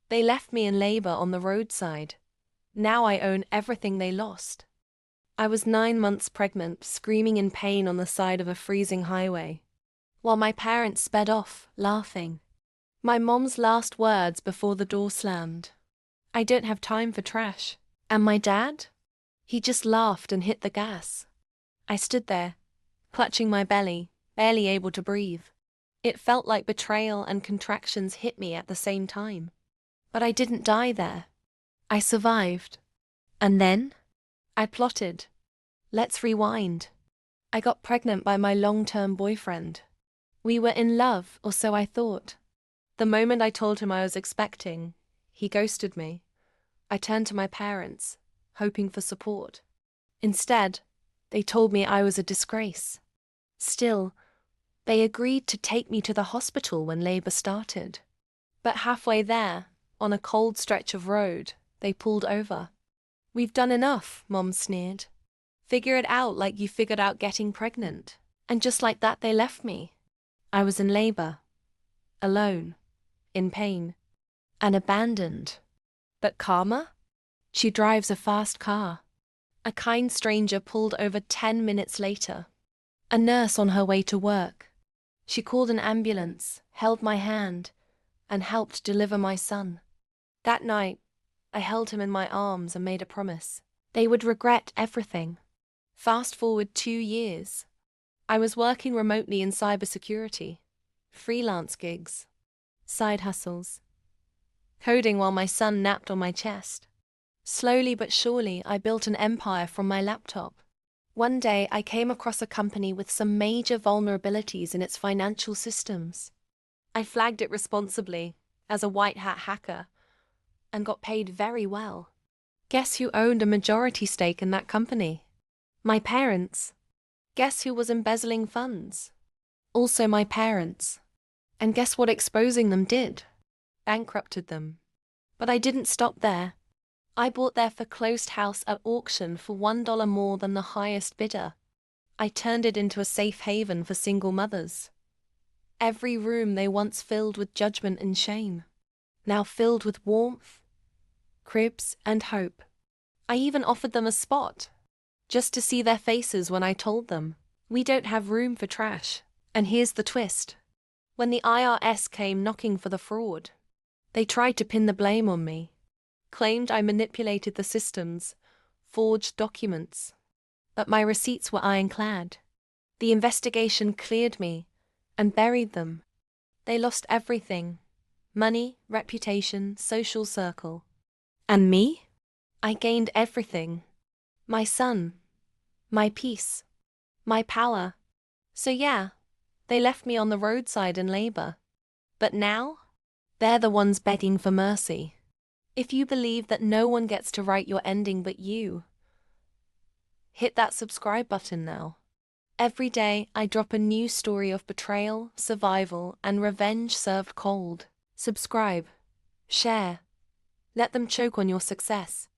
They left me in labor on the roadside. Now I own everything they lost. I was 9 months pregnant, screaming in pain on the side of a freezing highway, while my parents sped off, laughing. My mom's last words before the door slammed: "I don't have time for trash." And my dad? He just laughed and hit the gas. I stood there, clutching my belly, barely able to breathe. It felt like betrayal and contractions hit me at the same time. But I didn't die there. I survived. And then? I plotted. Let's rewind. I got pregnant by my long-term boyfriend. We were in love, or so I thought. The moment I told him I was expecting, he ghosted me. I turned to my parents, hoping for support. Instead, they told me I was a disgrace. Still, they agreed to take me to the hospital when labor started. But halfway there, on a cold stretch of road, they pulled over. "We've done enough," Mom sneered. "Figure it out like you figured out getting pregnant." And just like that, they left me. I was in labor, alone, in pain, and abandoned. But Karma? She drives a fast car. A kind stranger pulled over 10 minutes later. A nurse on her way to work. She called an ambulance, held my hand, and helped deliver my son. That night, I held him in my arms and made a promise. They would regret everything. Fast forward 2 years. I was working remotely in cybersecurity, freelance gigs, side hustles, coding while my son napped on my chest. Slowly but surely, I built an empire from my laptop. One day, I came across a company with some major vulnerabilities in its financial systems. I flagged it responsibly, as a white hat hacker, and got paid very well. Guess who owned a majority stake in that company? My parents. Guess who was embezzling funds? Also my parents. And guess what exposing them did? Bankrupted them. But I didn't stop there. I bought their foreclosed house at auction for $1 more than the highest bidder. I turned it into a safe haven for single mothers. Every room they once filled with judgment and shame, now filled with warmth, cribs, and hope. I even offered them a spot, just to see their faces when I told them, "We don't have room for trash." And here's the twist. When the IRS came knocking for the fraud, they tried to pin the blame on me. Claimed I manipulated the systems, forged documents. But my receipts were ironclad. The investigation cleared me and buried them. They lost everything: money, reputation, social circle. And me? I gained everything: my son, my peace, my power. So yeah, they left me on the roadside in labor. But now, they're the ones begging for mercy. If you believe that no one gets to write your ending but you, hit that subscribe button now. Every day, I drop a new story of betrayal, survival, and revenge served cold. Subscribe. Share. Let them choke on your success.